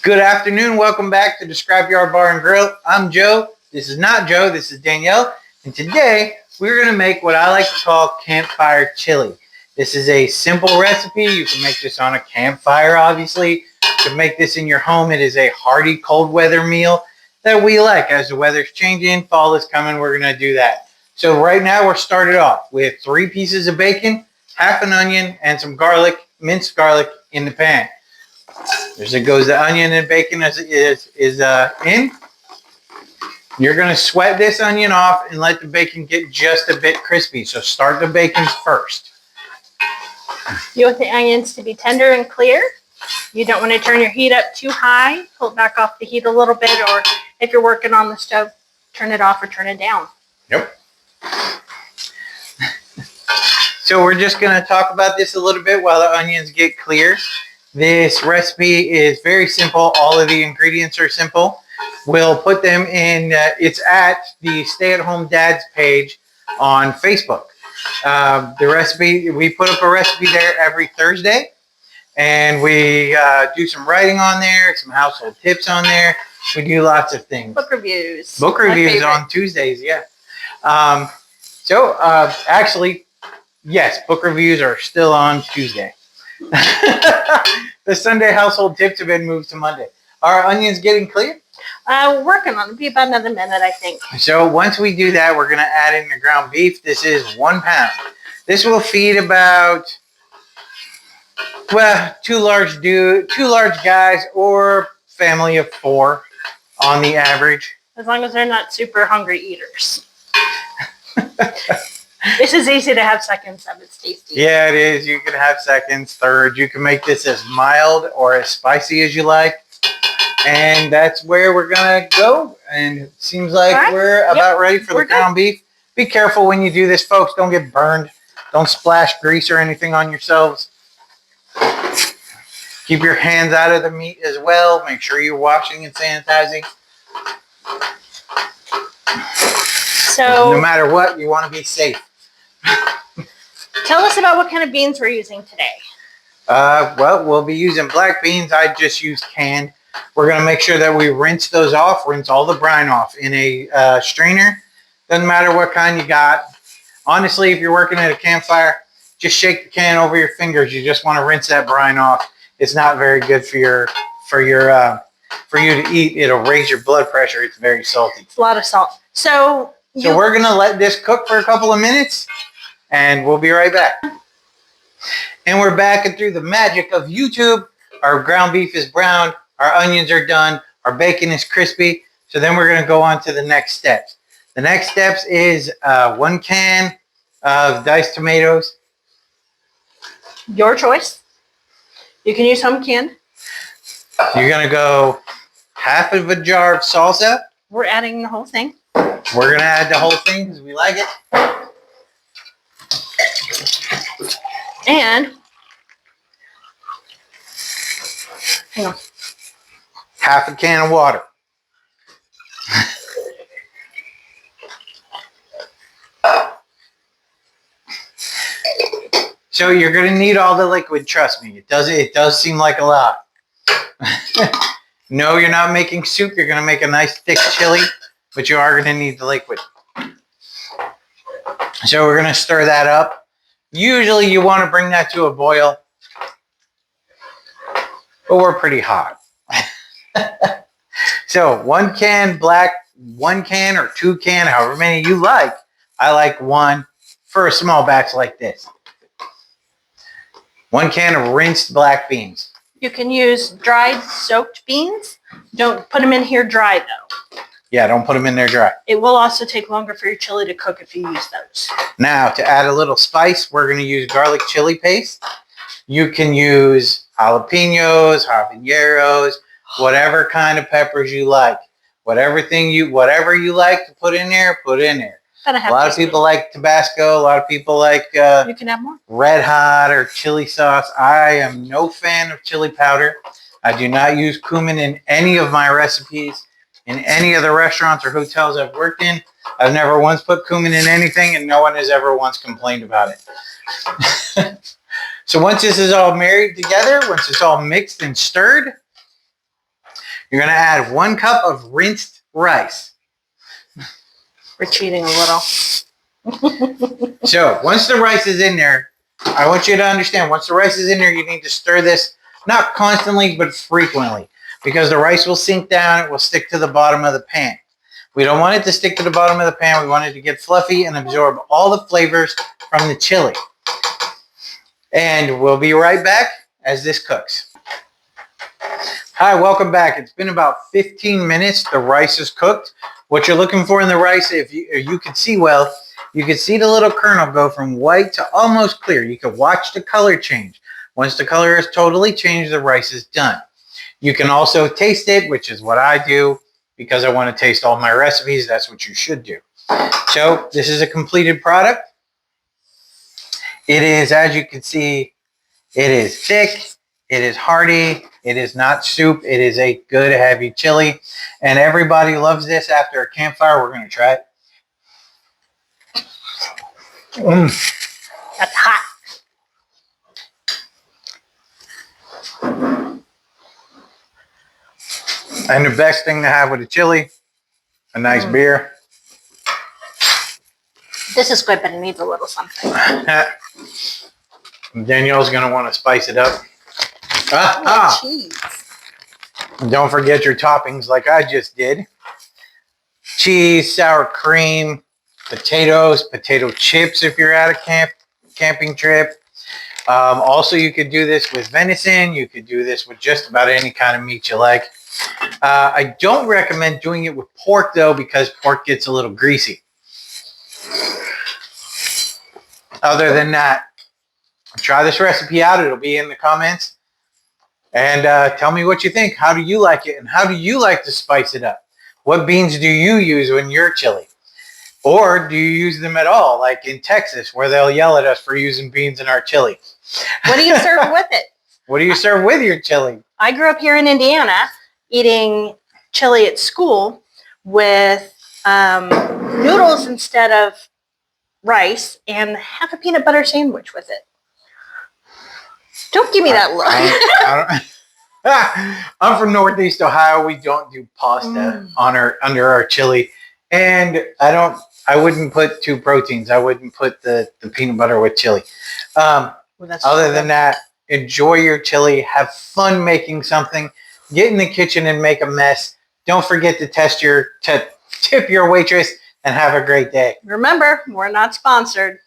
Good afternoon. Welcome back to the Scrapyard Bar and Grill. I'm Joe. This is not Joe. This is Danielle. And today we're going to make what I like to call Campfire Chili. This is a simple recipe. You can make this on a campfire, obviously. You can make this in your home. It is a hearty cold weather meal that we like. As the weather's changing, fall is coming, we're going to do that. So right now we're started off with 3 pieces of bacon, half an onion, and some garlic, minced garlic in the pan. There goes the onion and bacon is in. You're going to sweat this onion off and let the bacon get just a bit crispy. So start the bacon first. You want the onions to be tender and clear. You don't want to turn your heat up too high. Pull it back off the heat a little bit, or if you're working on the stove, turn it off or turn it down. Yep. So we're just going to talk about this a little bit while the onions get clear. This recipe is very simple. All of the ingredients are simple. We'll put them in, it's at the Stay at Home Dads page on Facebook. The recipe, we put up a recipe there every Thursday, and we do some writing on there, some household tips on there. We do lots of things. Book reviews. Book reviews on Tuesdays, yeah. Actually, yes, book reviews are still on Tuesday. The Sunday household tips have been moved to Monday. Are our onions getting clear? Working on it. It'll be about another minute, I think. So once we do that, we're going to add in the ground beef. This is 1 pound. This will feed about, well, two large guys or family of 4 on the average. As long as they're not super hungry eaters. This is easy to have seconds of. It's tasty. Yeah, it is. You can have seconds, thirds. You can make this as mild or as spicy as you like. And that's where we're going to go. And it seems like we're about ready for the ground beef. Be careful when you do this, folks. Don't get burned. Don't splash grease or anything on yourselves. Keep your hands out of the meat as well. Make sure you're washing and sanitizing. So, no matter what, you want to be safe. Tell us about what kind of beans we're using today. Well, we'll be using black beans. I just used canned. We're going to make sure that we rinse those off, rinse all the brine off in a strainer. Doesn't matter what kind you got. Honestly, if you're working at a campfire, just shake the can over your fingers. You just want to rinse that brine off. It's not very good for you to eat. It'll raise your blood pressure. It's very salty. It's a lot of salt. So we're going to let this cook for a couple of minutes, and we'll be right back. And we're back, and through the magic of YouTube, our ground beef is browned, our onions are done, our bacon is crispy. So then we're going to go on to the next steps. The next steps is 1 can of diced tomatoes. Your choice. You can use home canned. You're going to go half of a jar of salsa. We're adding the whole thing. We're going to add the whole thing because we like it. And hang on. Half a can of water. So you're going to need all the liquid, trust me. It does seem like a lot. No, you're not making soup. You're going to make a nice thick chili, but you are going to need the liquid. So we're going to stir that up. Usually you want to bring that to a boil, but we're pretty hot. So 1 can black, 1 can or 2 can, however many you like. I like 1 for a small batch like this. 1 can of rinsed black beans. You can use dried soaked beans. Don't put them in here dry though. Yeah, don't put them in there dry. It will also take longer for your chili to cook if you use those. Now, to add a little spice, we're going to use garlic chili paste. You can use jalapenos, habaneros, whatever kind of peppers you like. Whatever you like to put in there, put in there. A lot of people like Tabasco. A lot of people like you can have more. Red Hot or chili sauce. I am no fan of chili powder. I do not use cumin in any of my recipes. In any of the restaurants or hotels I've worked in, I've never once put cumin in anything, and no one has ever once complained about it. So once this is all married together, once it's all mixed and stirred, You're going to add 1 cup of rinsed rice. We're cheating a little. So once the rice is in there, I want you to understand, once the rice is in there, you need to stir this, not constantly, but frequently, because the rice will sink down. It will stick to the bottom of the pan. We don't want it to stick to the bottom of the pan. We want it to get fluffy and absorb all the flavors from the chili. And we'll be right back as this cooks. Hi, welcome back. It's been about 15 minutes. The rice is cooked. What you're looking for in the rice, if you can see well, you can see the little kernel go from white to almost clear. You can watch the color change. Once the color is totally changed, the rice is done. You can also taste it, which is what I do because I want to taste all my recipes. That's what you should do. So this is a completed product. It is, as you can see, it is thick, it is hearty, it is not soup, it is a good heavy chili. And everybody loves this. After a campfire, we're going to try it. That's hot. And the best thing to have with a chili, a nice beer. This is good, but it needs a little something. Danielle's going to want to spice it up. Cheese. Don't forget your toppings like I just did. Cheese, sour cream, potatoes, potato chips if you're at a camping trip. Also, you could do this with venison. You could do this with just about any kind of meat you like. I don't recommend doing it with pork, though, because pork gets a little greasy. Other than that, try this recipe out. It'll be in the comments. And tell me what you think. How do you like it? And how do you like to spice it up? What beans do you use when you're chili? Or do you use them at all, like in Texas, where they'll yell at us for using beans in our chili? What do you serve with it? What do you serve with your chili? I grew up here in Indiana eating chili at school with noodles instead of rice and half a peanut butter sandwich with it. Don't give me that look. I'm from Northeast Ohio. We don't do pasta under our chili. And I wouldn't put 2 proteins. I wouldn't put the peanut butter with chili. Other than that, enjoy your chili. Have fun making something. Get in the kitchen and make a mess. Don't forget to tip your waitress, and have a great day. Remember, we're not sponsored.